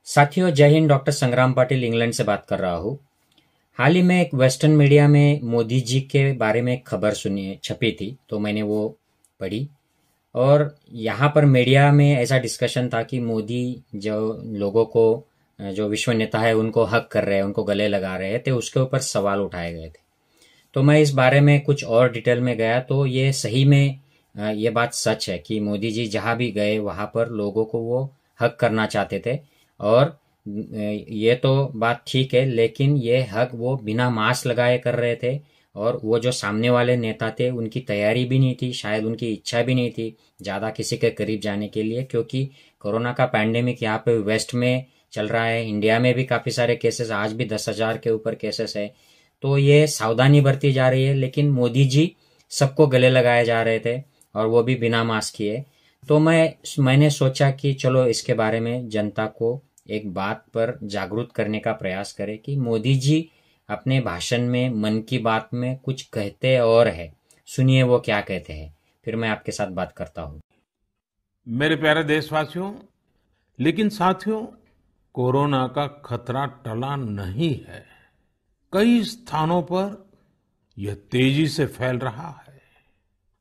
साथियों, जय हिंद। डॉक्टर संग्राम पाटिल इंग्लैंड से बात कर रहा हूँ। हाल ही में एक वेस्टर्न मीडिया में मोदी जी के बारे में एक खबर सुनी छपी थी, तो मैंने वो पढ़ी। और यहाँ पर मीडिया में ऐसा डिस्कशन था कि मोदी जो लोगों को, जो विश्व नेता है, उनको हक कर रहे हैं, उनको गले लगा रहे थे, उसके ऊपर सवाल उठाए गए थे। तो मैं इस बारे में कुछ और डिटेल में गया तो ये सही में ये बात सच है कि मोदी जी जहाँ भी गए वहाँ पर लोगों को वो हक करना चाहते थे। और ये तो बात ठीक है, लेकिन ये हक वो बिना मास्क लगाए कर रहे थे। और वो जो सामने वाले नेता थे उनकी तैयारी भी नहीं थी, शायद उनकी इच्छा भी नहीं थी ज़्यादा किसी के करीब जाने के लिए, क्योंकि कोरोना का पैंडेमिक यहाँ पे वेस्ट में चल रहा है। इंडिया में भी काफ़ी सारे केसेस, आज भी 10,000 के ऊपर केसेस है। तो ये सावधानी बरती जा रही है, लेकिन मोदी जी सबको गले लगाए जा रहे थे और वो भी बिना मास्क किए। तो मैंने सोचा कि चलो इसके बारे में जनता को एक बात पर जागरूक करने का प्रयास करें कि मोदी जी अपने भाषण में, मन की बात में कुछ कहते और है। सुनिए वो क्या कहते हैं, फिर मैं आपके साथ बात करता हूँ। मेरे प्यारे देशवासियों, लेकिन साथियों, कोरोना का खतरा टला नहीं है। कई स्थानों पर यह तेजी से फैल रहा है।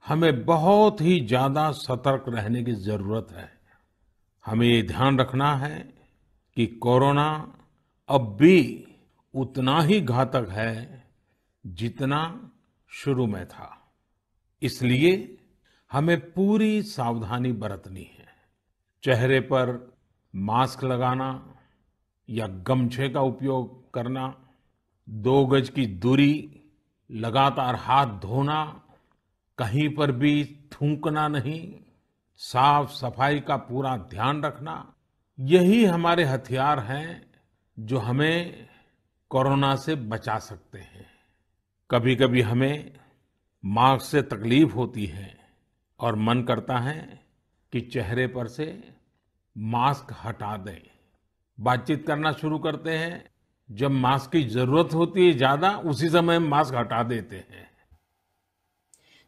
हमें बहुत ही ज्यादा सतर्क रहने की जरूरत है। हमें ये ध्यान रखना है कि कोरोना अब भी उतना ही घातक है जितना शुरू में था। इसलिए हमें पूरी सावधानी बरतनी है। चेहरे पर मास्क लगाना या गमछे का उपयोग करना, 2 गज की दूरी, लगातार हाथ धोना, कहीं पर भी थूकना नहीं, साफ सफाई का पूरा ध्यान रखना, यही हमारे हथियार हैं जो हमें कोरोना से बचा सकते हैं। कभी कभी हमें मास्क से तकलीफ होती है और मन करता है कि चेहरे पर से मास्क हटा दें। बातचीत करना शुरू करते हैं, जब मास्क की जरूरत होती है ज्यादा, उसी समय मास्क हटा देते हैं।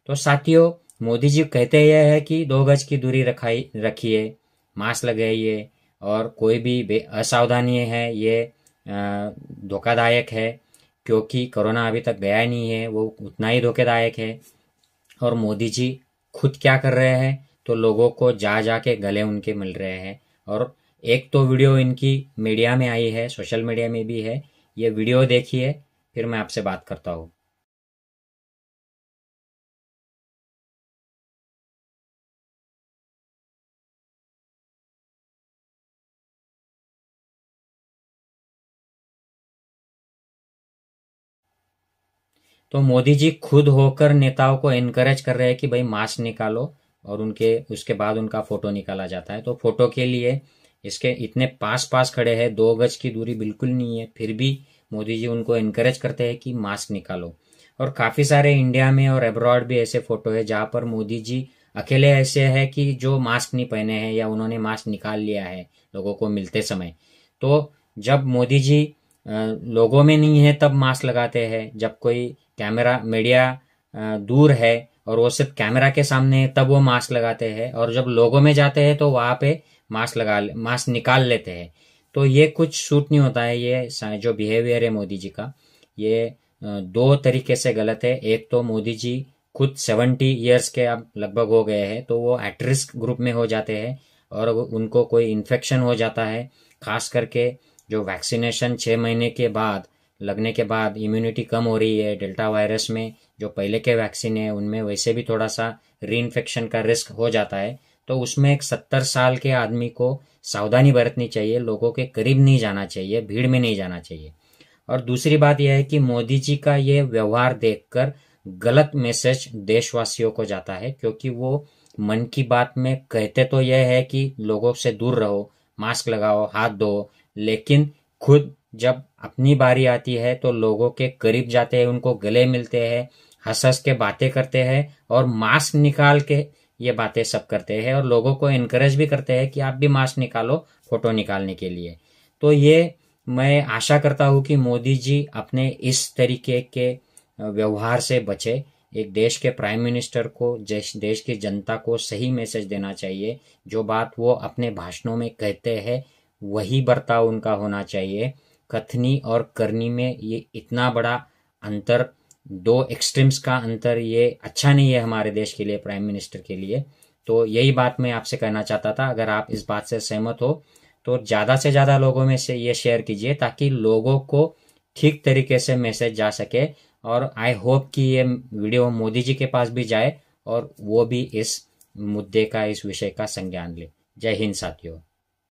तो साथियों, मोदी जी कहते यह है कि 2 गज की दूरी रखिए, मास्क लगाइए, और कोई भी असावधानी है ये धोखादायक है, क्योंकि कोरोना अभी तक गया नहीं है, वो उतना ही धोखादायक है। और मोदी जी खुद क्या कर रहे हैं, तो लोगों को जा जा के गले उनके मिल रहे हैं। और एक तो वीडियो इनकी मीडिया में आई है, सोशल मीडिया में भी है, ये वीडियो देखिए, फिर मैं आपसे बात करता हूँ। तो मोदी जी खुद होकर नेताओं को एनकरेज कर रहे हैं कि भाई मास्क निकालो, और उसके बाद उनका फोटो निकाला जाता है। तो फोटो के लिए इसके इतने पास पास खड़े हैं, 2 गज की दूरी बिल्कुल नहीं है, फिर भी मोदी जी उनको एनकरेज करते हैं कि मास्क निकालो। और काफी सारे इंडिया में और अब्रॉड भी ऐसे फोटो है जहां पर मोदी जी अकेले ऐसे है कि जो मास्क नहीं पहने हैं या उन्होंने मास्क निकाल लिया है लोगों को मिलते समय। तो जब मोदी जी लोगों में नहीं है तब मास्क लगाते हैं, जब कोई कैमरा मीडिया दूर है और वो सिर्फ कैमरा के सामने है तब वो मास्क लगाते हैं, और जब लोगों में जाते हैं तो वहां पे मास्क निकाल लेते हैं। तो ये कुछ सूट नहीं होता है। ये जो बिहेवियर है मोदी जी का, ये 2 तरीके से गलत है। एक तो मोदी जी खुद 70 ईयर्स के अब लगभग हो गए हैं, तो वो एट रिस्क ग्रुप में हो जाते हैं और उनको कोई इन्फेक्शन हो जाता है। खास करके जो वैक्सीनेशन 6 महीने के बाद लगने के बाद इम्यूनिटी कम हो रही है डेल्टा वायरस में, जो पहले के वैक्सीन है उनमें वैसे भी थोड़ा सा री इन्फेक्शन का रिस्क हो जाता है। तो उसमें एक 70 साल के आदमी को सावधानी बरतनी चाहिए, लोगों के करीब नहीं जाना चाहिए, भीड़ में नहीं जाना चाहिए। और दूसरी बात यह है कि मोदी जी का ये व्यवहार देखकर गलत मैसेज देशवासियों को जाता है, क्योंकि वो मन की बात में कहते तो यह है कि लोगों से दूर रहो, मास्क लगाओ, हाथ धो, लेकिन खुद जब अपनी बारी आती है तो लोगों के करीब जाते हैं, उनको गले मिलते हैं, हंस हंस के बातें करते हैं और मास्क निकाल के ये बातें सब करते हैं, और लोगों को एनकरेज भी करते हैं कि आप भी मास्क निकालो फोटो निकालने के लिए। तो ये मैं आशा करता हूं कि मोदी जी अपने इस तरीके के व्यवहार से बचे। एक देश के प्राइम मिनिस्टर को, देश की जनता को सही मैसेज देना चाहिए। जो बात वो अपने भाषणों में कहते हैं वही बर्ताव उनका होना चाहिए। कथनी और करनी में ये इतना बड़ा अंतर, दो एक्सट्रीम्स का अंतर, ये अच्छा नहीं है हमारे देश के लिए, प्राइम मिनिस्टर के लिए। तो यही बात मैं आपसे कहना चाहता था। अगर आप इस बात से सहमत हो तो ज़्यादा से ज़्यादा लोगों में से ये शेयर कीजिए, ताकि लोगों को ठीक तरीके से मैसेज जा सके। और आई होप कि ये वीडियो मोदी जी के पास भी जाए और वो भी इस मुद्दे का, इस विषय का संज्ञान ले। जय हिंद साथियों।